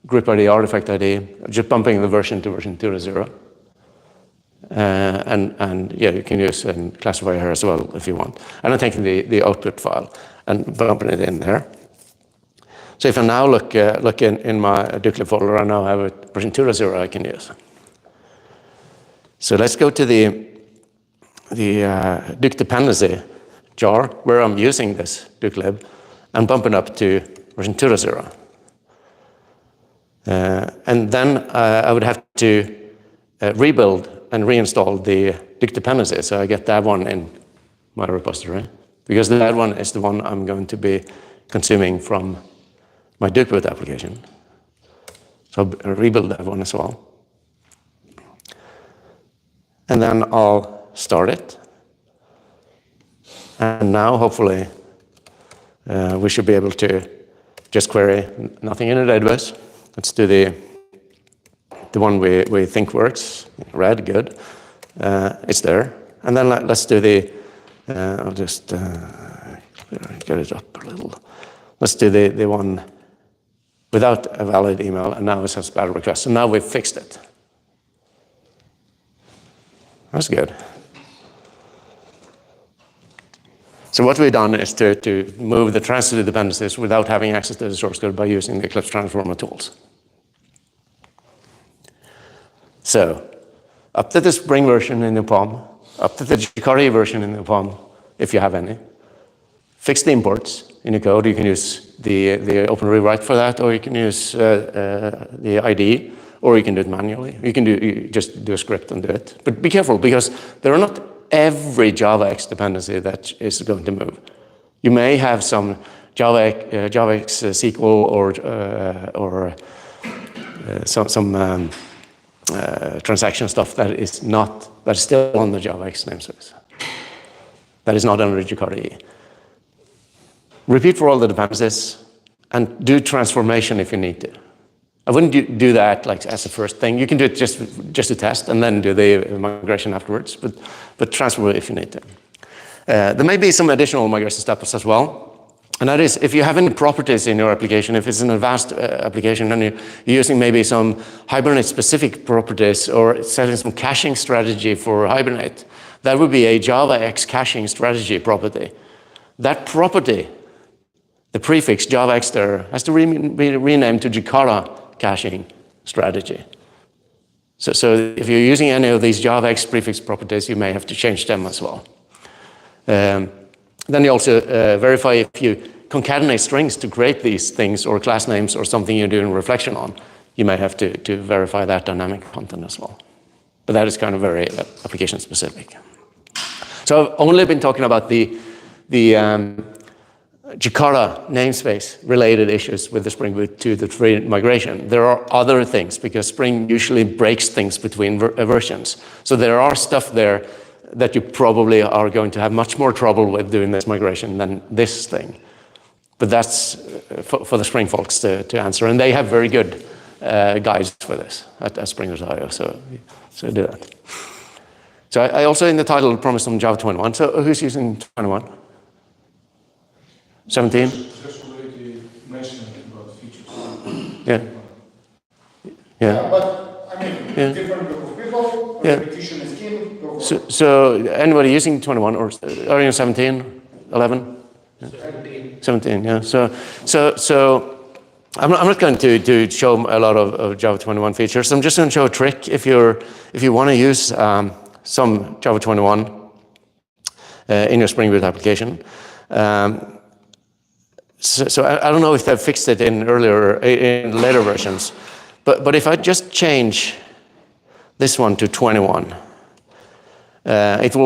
group ID, artifact ID, just bumping the version to version 2.0. And yeah, you can use a classifier here as well if you want. And I'm taking the output file and bumping it in there. So if I now look in my Duclib folder, I now have a version 2.0 I can use. So let's go to the Duc dependency jar where I'm using this Duclib and bump it up to version 2.0. And then I would have to rebuild and reinstall the Duc dependency, so I get that one in my repository, because that one is the one I'm going to be consuming from my Ducboot application. So I'll rebuild that one as well. And then I'll start it. And now, hopefully, we should be able to just query nothing in a database. Let's do the one we think works. Red, good. It's there. And then let's do I'll just get it up a little. Let's do the one without a valid email, and now it says bad request. So now we've fixed it. That's good. So what we've done is to move the transitive dependencies without having access to the source code by using the Eclipse Transformer tools. So up to the Spring version in the POM, up to the JakartaEE version in the POM, if you have any. Fix the imports in your code. You can use the open rewrite for that, or you can use the IDE, or you can do it manually. You can just do a script and do it. But be careful, because there are not every JavaX dependency that is going to move. You may have some JavaX SQL or some transaction stuff that is still on the JavaX namespace. That is not under JakartaEE. Repeat for all the dependencies and do transformation if you need to. I wouldn't do that like as a first thing. You can do it just to test and then do the migration afterwards, but transfer if you need to. There may be some additional migration steps as well. And that is, if you have any properties in your application, if it's an advanced application and you're using maybe some Hibernate-specific properties or setting some caching strategy for Hibernate, that would be a JavaX caching strategy property. That property, the prefix javax there, has to be renamed to Jakarta caching strategy. So if you're using any of these javax prefix properties, you may have to change them as well. Then you also verify if you concatenate strings to create these things or class names or something you're doing reflection on, you may have to verify that dynamic content as well. But that is kind of very application specific. So I've only been talking about the Jakarta namespace related issues with the Spring Boot to the 3 migration. There are other things because Spring usually breaks things between versions. So there are stuff there that you probably are going to have much more trouble with doing this migration than this thing. But that's for the Spring folks to answer. And they have very good guides for this at Spring.io, so do that. So I also in the title promised some Java21. So who's using 21? 17? Just already mentioned about the features. Yeah. Yeah, but I mean, Yeah. different group of people, Yeah. repetition is king. Go for it. So anybody using 21 or are you 17, 11? 17, yeah. So I'm not going to show a lot of Java21 features. I'm just going to show a trick if you want to use some Java21 in your Spring Boot application. So I don't know if they've fixed it in later versions, but if I just change this one to 21, it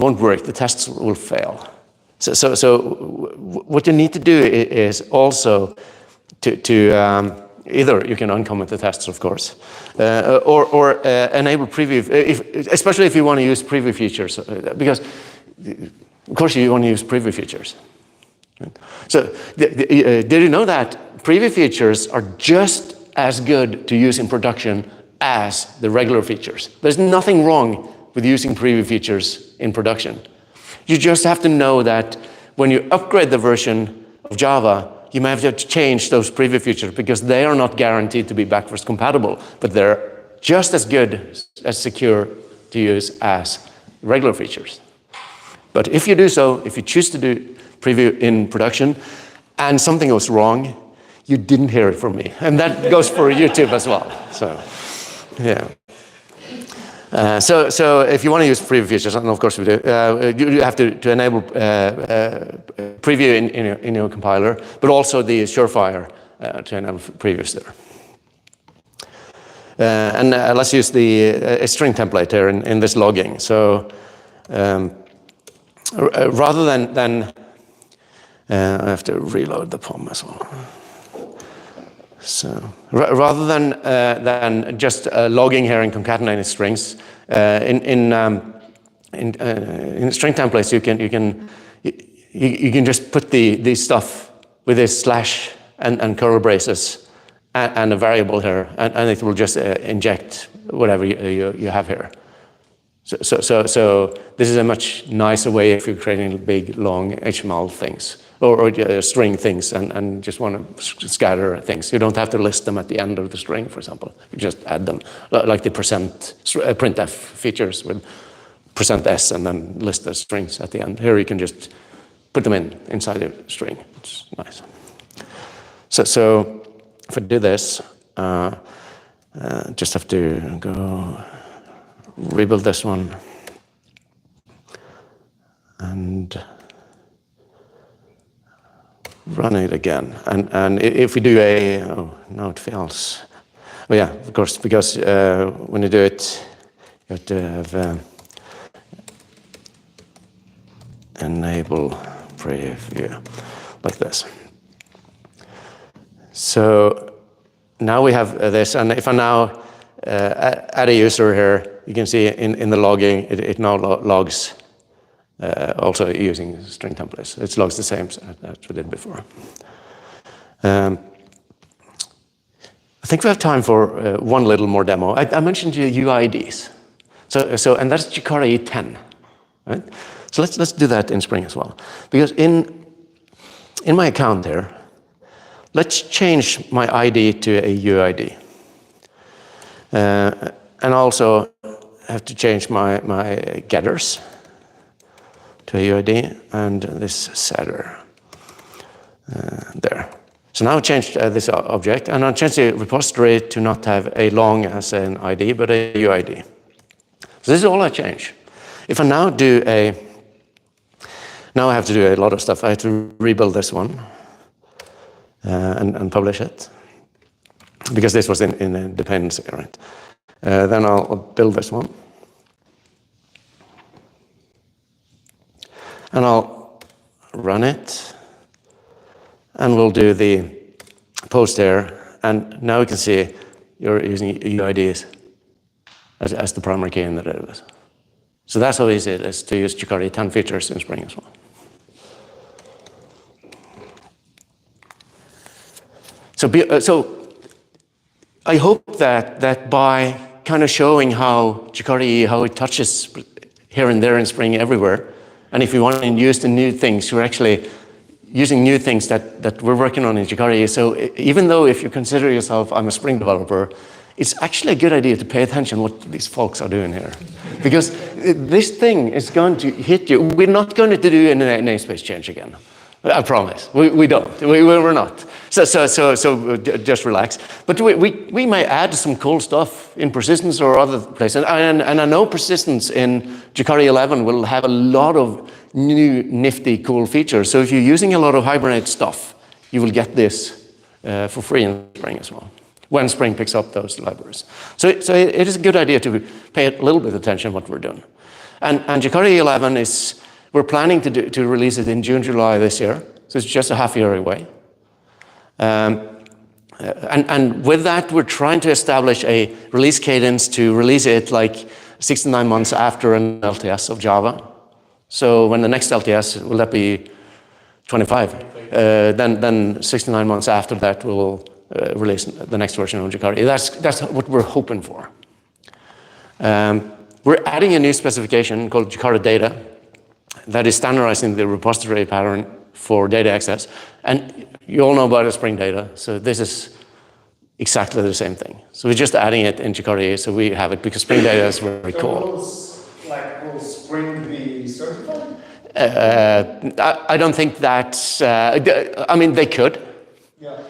won't work. The tests will fail. So what you need to do is also to either you can uncomment the tests, of course, or enable preview, especially if you want to use preview features, because of course you want to use preview features. So did you know that preview features are just as good to use in production as the regular features? There's nothing wrong with using preview features in production. You just have to know that when you upgrade the version of Java, you may have to change those preview features because they are not guaranteed to be backwards compatible, but they're just as good, as secure to use as regular features. But if you do so, if you choose to do preview in production and something goes wrong, you didn't hear it from me. And that goes for YouTube as well. So, yeah. So if you want to use preview features, and of course we do, you have to enable preview in your compiler, but also the Surefire to enable previews there. And let's use a string template here in this logging. So rather than I have to reload the POM as well. So rather than just logging here and concatenating strings, in string templates you can just put the stuff with this slash and curly braces and a variable here, and it will just inject whatever you have here. So this is a much nicer way if you're creating big long HTML things or string things and just want to scatter things. You don't have to list them at the end of the string, for example. You just add them, like the printf features with %s and then list the strings at the end. Here you can just put them inside the string. It's nice. So if I do this, just have to go rebuild this one and run it again. And if we do no, it fails. Oh yeah, of course, because when you do it, you have to have enable preview like this. So now we have this, and if I now add a user here, you can see in the logging, it now logs also using string templates. It logs the same as we did before. I think we have time for one little more demo. I mentioned UIDs. And that's JakartaEE 10, right? So let's do that in Spring as well. Because in my account there, let's change my ID to a UID. And also have to change my getters to a UID and this setter there. So now I changed this object, and I changed the repository to not have a long as an ID, but a UID. So this is all I change. If I now do now I have to do a lot of stuff. I have to rebuild this one and publish it, because this was in a dependency, right? Then I'll build this one. And I'll run it. And we'll do the post here. And now we can see you're using UIDs as the primary key in the database. So that's how easy it is to use JakartaEE 10 features in Spring as well. So I hope that by kind of showing how JakartaEE, how it touches here and there in Spring everywhere, and if you want to use the new things, you're actually using new things that we're working on in JakartaEE. So even though if you consider yourself, I'm a Spring developer, it's actually a good idea to pay attention what these folks are doing here. Because this thing is going to hit you. We're not going to do a namespace change again. I promise. We don't. We're not. So just relax. But we may add some cool stuff in persistence or other places. And I know persistence in Jakarta 11 will have a lot of new nifty cool features. So if you're using a lot of Hibernate stuff, you will get this for free in Spring as well, when Spring picks up those libraries. So it is a good idea to pay a little bit of attention to what we're doing. And Jakarta 11 is, we're planning to release it in June, July this year. So it's just a half year away. And with that, we're trying to establish a release cadence to release it like 6 to 9 months after an LTS of Java. So when the next LTS, will that be 25? Then 6 to 9 months after that, we will release the next version of Jakarta. That's what we're hoping for. We're adding a new specification called Jakarta Data that is standardizing the repository pattern for data access. And you all know about the Spring Data, so this is exactly the same thing. So we're just adding it in Jakarta EE, so we have it because Spring Data is very cool. Will Spring be certified? I don't think that's, I mean, they could. Yeah.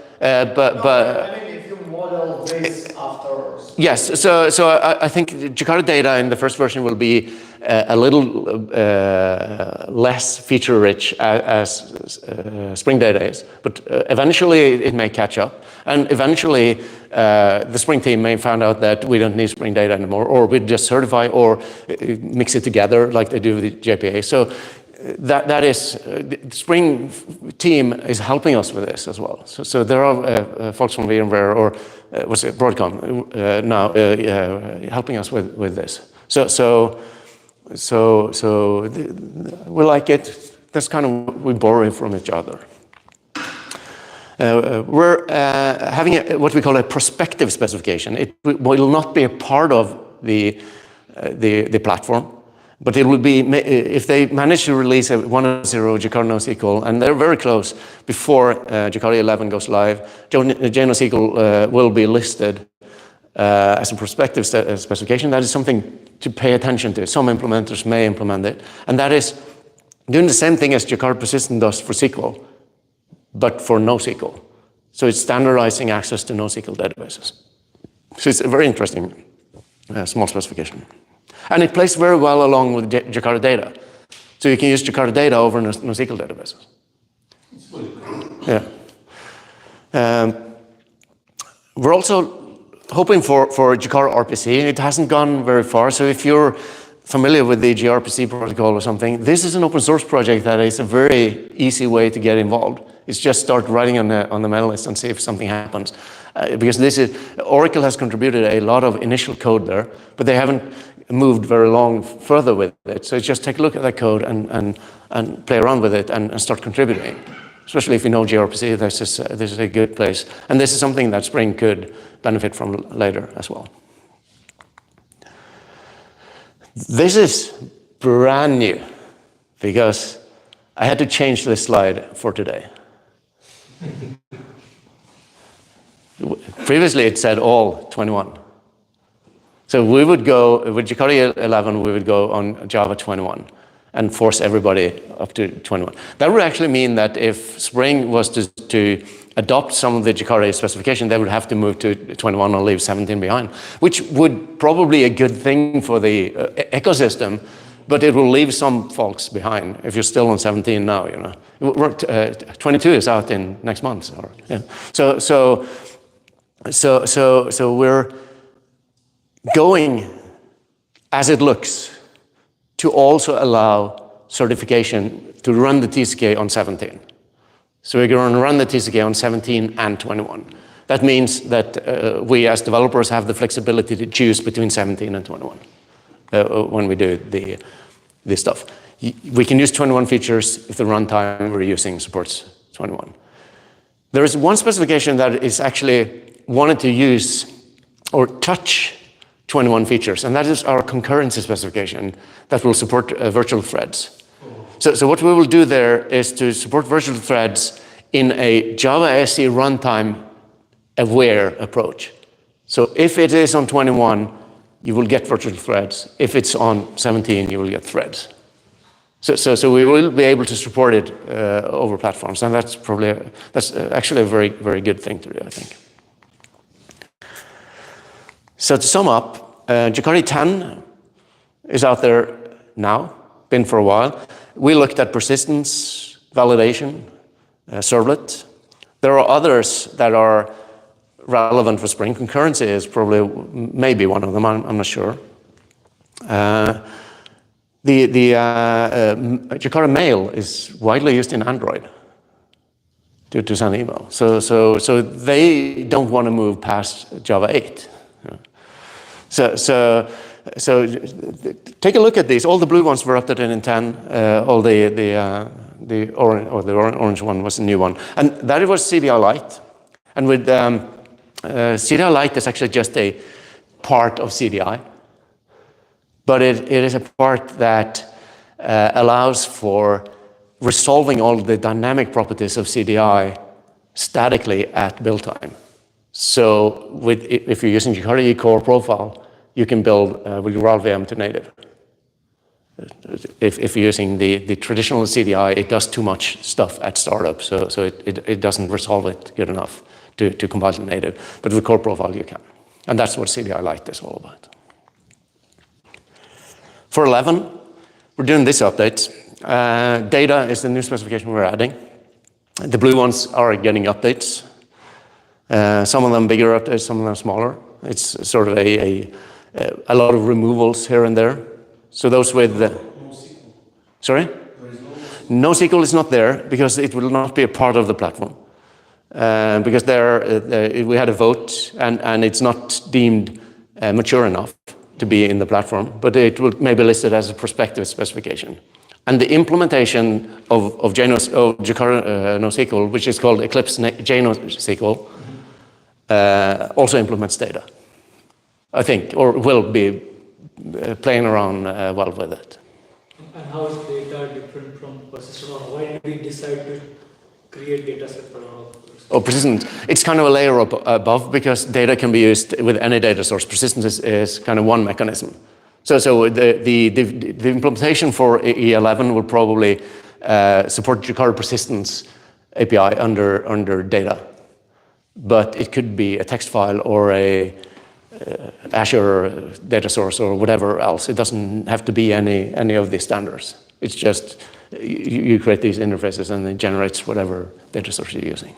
But I mean, if you model this after. yes, so I think Jakarta Data in the first version will be a little less feature-rich as Spring Data is, but eventually it may catch up, and eventually the Spring team may find out that we don't need Spring Data anymore, or we just certify or mix it together like they do with the JPA. So that is, the Spring team is helping us with this as well. So there are folks from VMware or what's it, Broadcom now helping us with this. So we like it. That's kind of, we borrow from each other. We're having what we call a prospective specification. It will not be a part of the platform, but it will be, if they manage to release a 1.0 Jakarta NoSQL, and they're very close before Jakarta 11 goes live, JNoSQL will be listed as a prospective specification. That is something to pay attention to. Some implementers may implement it. And that is doing the same thing as Jakarta Persistent does for SQL, but for NoSQL. So it's standardizing access to NoSQL databases. So it's a very interesting small specification. And it plays very well along with Jakarta Data. So you can use Jakarta Data over NoSQL databases. It's really cool. Yeah. We're also hoping for Jakarta RPC. It hasn't gone very far. So if you're familiar with the gRPC protocol or something, this is an open source project that is a very easy way to get involved. It's just start writing on the mail list and see if something happens. Because this is, Oracle has contributed a lot of initial code there, but they haven't moved very long further with it. So just take a look at that code and play around with it and start contributing. Especially if you know gRPC, this is a good place. And this is something that Spring could benefit from later as well. This is brand new because I had to change this slide for today. Previously it said all 21. So we would go, with Jakarta 11, we would go on Java 21 and force everybody up to 21. That would actually mean that if Spring was to adopt some of the Jakarta specification, they would have to move to 21 and leave 17 behind, which would probably be a good thing for the ecosystem, but it will leave some folks behind if you're still on 17 now, you know. 22 is out in next month. Or, yeah. So we're going, as it looks, to also allow certification to run the TCK on 17. So we're going to run the TCK on 17 and 21. That means that we as developers have the flexibility to choose between 17 and 21 when we do the stuff. We can use 21 features if the runtime we're using supports 21. There is one specification that is actually wanted to use or touch 21 features, and that is our concurrency specification that will support virtual threads. So what we will do there is to support virtual threads in a Java SE runtime aware approach. So if it is on 21, you will get virtual threads. If it's on 17, you will get threads. So we will be able to support it over platforms, and that's actually a very, very good thing to do, I think. So to sum up, Jakarta 10 is out there now, been for a while. We looked at persistence, validation, servlet. There are others that are relevant for Spring. Concurrency is probably, maybe one of them, I'm not sure. The Jakarta Mail is widely used in Android to send email. So they don't want to move past Java 8. So take a look at these. All the blue ones were updated in 10. All the orange one was a new one, and that was CDI Lite. And with CDI Lite is actually just a part of CDI. But it is a part that allows for resolving all the dynamic properties of CDI statically at build time. So if you're using JakartaEE core profile, you can build with raw VM to native. If you're using the traditional CDI, it does too much stuff at startup, so it doesn't resolve it good enough to compile to native. But with core profile, you can. And that's what CDI Lite is all about. For 11, we're doing this update. Data is the new specification we're adding. The blue ones are getting updates. Some of them bigger updates, some of them smaller. It's sort of a lot of removals here and there. So those with the... Sorry? NoSQL is not there because it will not be a part of the platform. Because we had a vote and it's not deemed mature enough to be in the platform, but it will maybe listed as a prospective specification. And the implementation of Jakarta NoSQL, which is called Eclipse JNoSQL, also implements data, I think, or will be playing around well with it. And how is data different from persistent? Or why did we decide to create data set for all? Oh, persistent. It's kind of a layer above because data can be used with any data source. Persistence is kind of one mechanism. So the implementation for E11 will probably support Jakarta persistence API under data. But it could be a text file or a Azure data source or whatever else. It doesn't have to be any of these standards. It's just you create these interfaces and it generates whatever data source you're using.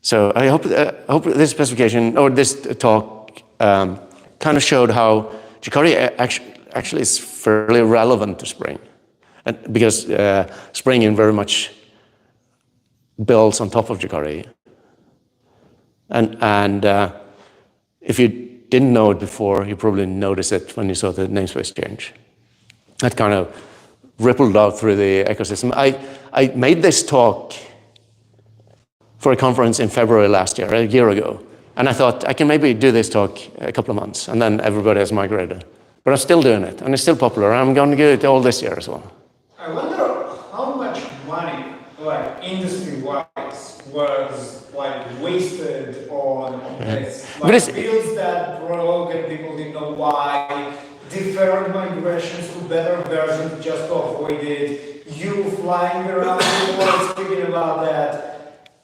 So I hope this specification or this talk kind of showed how Jakarta actually is fairly relevant to Spring, and because Spring in very much builds on top of JakartaEE. And if you didn't know it before, you probably noticed it when you saw the namespace change. That kind of rippled out through the ecosystem. I made this talk for a conference in February last year, a year ago. And I thought, I can maybe do this talk a couple of months, and then everybody has migrated. But I'm still doing it, and it's still popular. I'm going to do it all this year as well. I wonder how much money, like industry-wise, was like wasted on this. Like builds that broke and people didn't know why, deferred migrations to better versions just to avoid it, you flying around the world speaking about that.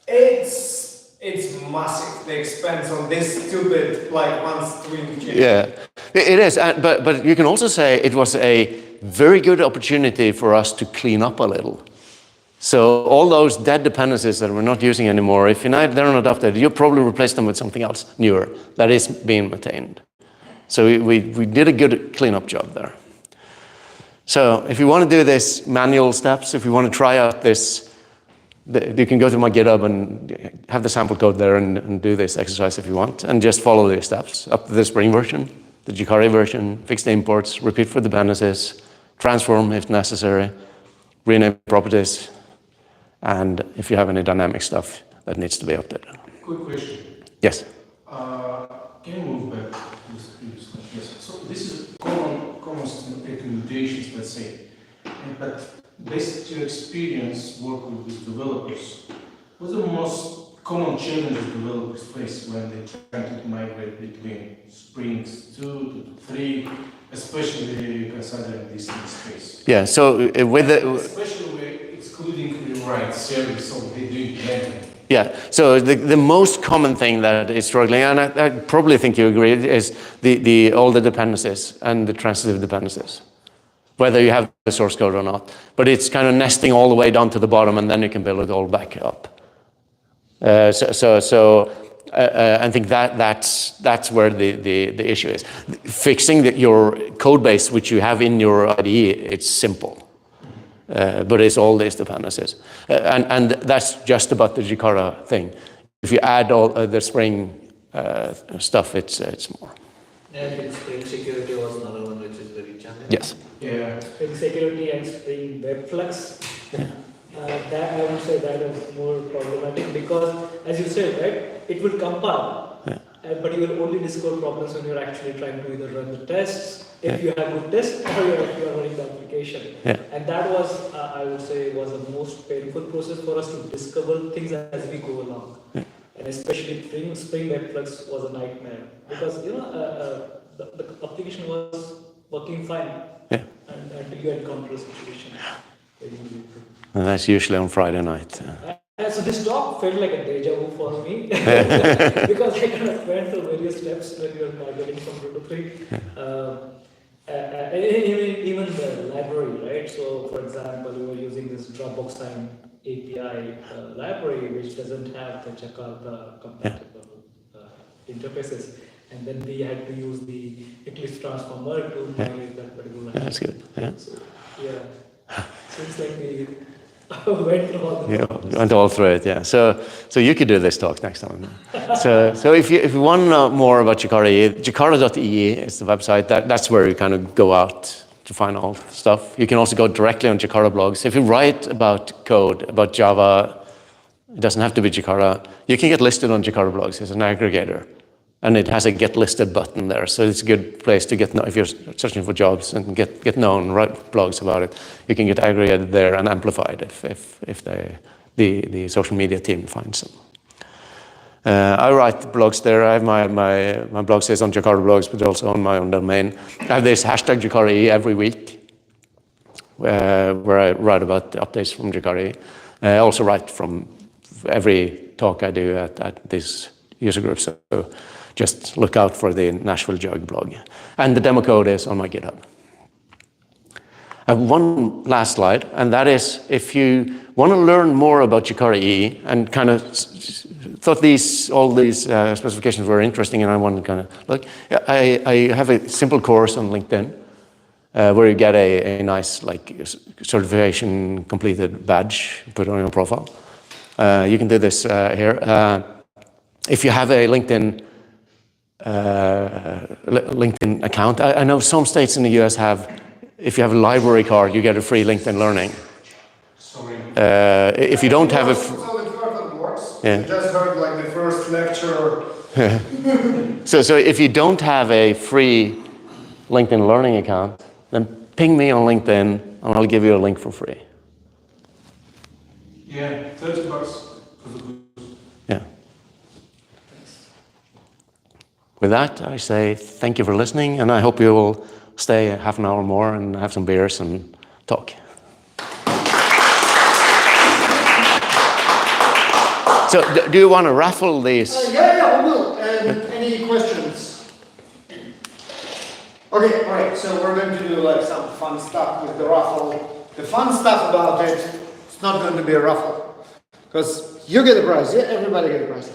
It's massive, the expense on this stupid, like, one string change. Yeah, it is. But you can also say it was a very good opportunity for us to clean up a little. So all those dead dependencies that we're not using anymore, if they're not updated, you'll probably replace them with something else newer that is being maintained. So we did a good cleanup job there. So if you want to do this manual steps, if you want to try out this, you can go to my GitHub and have the sample code there and do this exercise if you want, and just follow the steps up to the Spring version, the JakartaEE version, fix the imports, repeat for dependencies, transform if necessary, rename properties, and if you have any dynamic stuff that needs to be updated. Quick question. Yes? Can you move back to this previous one? Yes. So this is common system recommendations, let's say, but based on your experience working with developers, what's the most common challenges developers face when they try to migrate between Springs 2 to 3, especially considering this space. Yeah, so with the... Especially with excluding rewrite service, so they do blending. Yeah, so the most common thing that is struggling, and I probably think you agree, is all the dependencies and the transitive dependencies, whether you have the source code or not. But it's kind of nesting all the way down to the bottom, and then you can build it all back up. I think that's where the issue is. Fixing your code base, which you have in your IDE, it's simple. But it's all these dependencies. And that's just about the Jakarta thing. If you add all the Spring stuff, it's more. And Spring security was another one which is very challenging. Yes. Yeah. Spring security and Spring Webflux. That I would say that is more problematic because, as you said, right, it will compile, but you will only discover problems when you're actually trying to either run the tests, if you have good tests, or if you are running the application. And that was, I would say, was the most painful process for us to discover things as we go along. And especially Spring Webflux was a nightmare because the application was working fine, and until you encounter a situation. And that's usually on Friday night. So this talk felt like a deja vu for me because I kind of went through various steps when we were migrating from 2 to 3. Even the library, right? So, for example, we were using this Dropbox Time API library, which doesn't have the Jakarta compatible interfaces. And then we had to use the Eclipse transformer to migrate that particular library. That's good. Yeah. So, seems like we went through all the went all through it, yeah. So you could do this talk next time. So if you want to know more about JakartaEE, Jakarta.ee is the website. That's where you kind of go out to find all the stuff. You can also go directly on Jakarta blogs. If you write about code, about Java, it doesn't have to be Jakarta. You can get listed on Jakarta blogs as an aggregator. And it has a get listed button there, so it's a good place to get if you're searching for jobs and get known, write blogs about it. You can get aggregated there and amplified if the social media team finds them. I write blogs there. I have my blog says on Jakarta blogs, but also on my own domain. I have this hashtag JakartaEE every week, where I write about the updates from JakartaEE. I also write from every talk I do at this user group. So just look out for the Nashville JUG blog. And the demo code is on my GitHub. I have one last slide, and that is if you want to learn more about JakartaEE and kind of thought all these specifications were interesting and I want to kind of look, I have a simple course on LinkedIn where you get a nice certification completed badge put on your profile. You can do this here. If you have a LinkedIn account, I know some states in the US have, if you have a library card, you get a free LinkedIn Learning. If you don't have a... So it works. Yeah. You just heard like the first lecture. So if you don't have a free LinkedIn Learning account, then ping me on LinkedIn and I'll give you a link for free. Yeah, $30 for the good. Yeah. With that, I say thank you for listening, and I hope you will stay half an hour more and have some beers and talk. So, do you want to raffle these? Yeah, we will. Any questions? Okay, all right. So we're going to do like some fun stuff with the raffle. The fun stuff about it, it's not going to be a raffle because you get a prize. Yeah, everybody get a prize.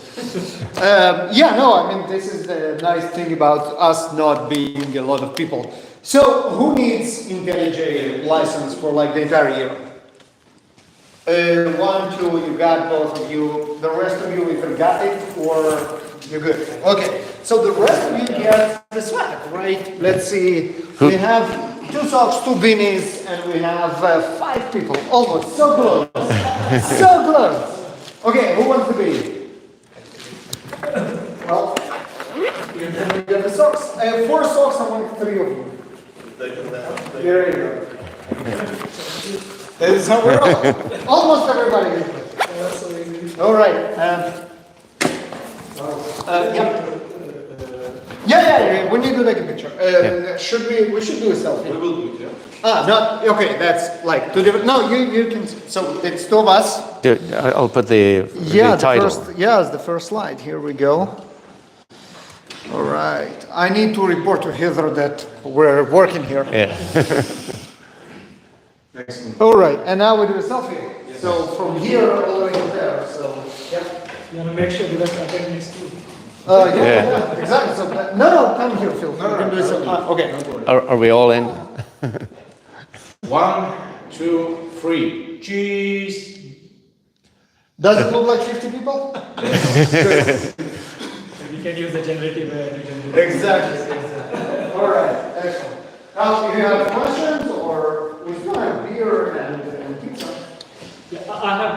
I mean, this is the nice thing about us not being a lot of people. So, who needs IntelliJ license for like the entire year? 1, 2, you got both of you. The rest of you either got it or you're good. Okay, so the rest of you get the swag, right? Let's see. We have 2 socks, 2 beanies, and we have 5 people. Almost so close. So close. Okay, who wants to be? Well, you get the socks. I have 4 socks among 3 of you. There you go. This is how we're all. Almost everybody gets it. All right. Yeah, we need to take a picture. Should we should do a selfie. We will do it, yeah. No, okay, that's like two different, no, you can, so it's two of us. Dude, I'll put the title. Yes, the first slide, here we go. All right, I need to report to Heather that we're working here. Yeah. All right, and now we do a selfie. So from here all the way to there, so, yeah. You want to make sure because attendance too. Yeah, exactly, so, no, come here, Phil. We can do a selfie. Okay. Are we all in? 1, 2, 3. Cheese. Does it look like 50 people? We can use the generative AI. Exactly. All right, excellent. Now, if you have questions, or we still have beer and pizza. Yeah, I have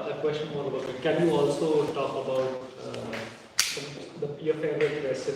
a question more about it. Can you also talk about your favorite recipe?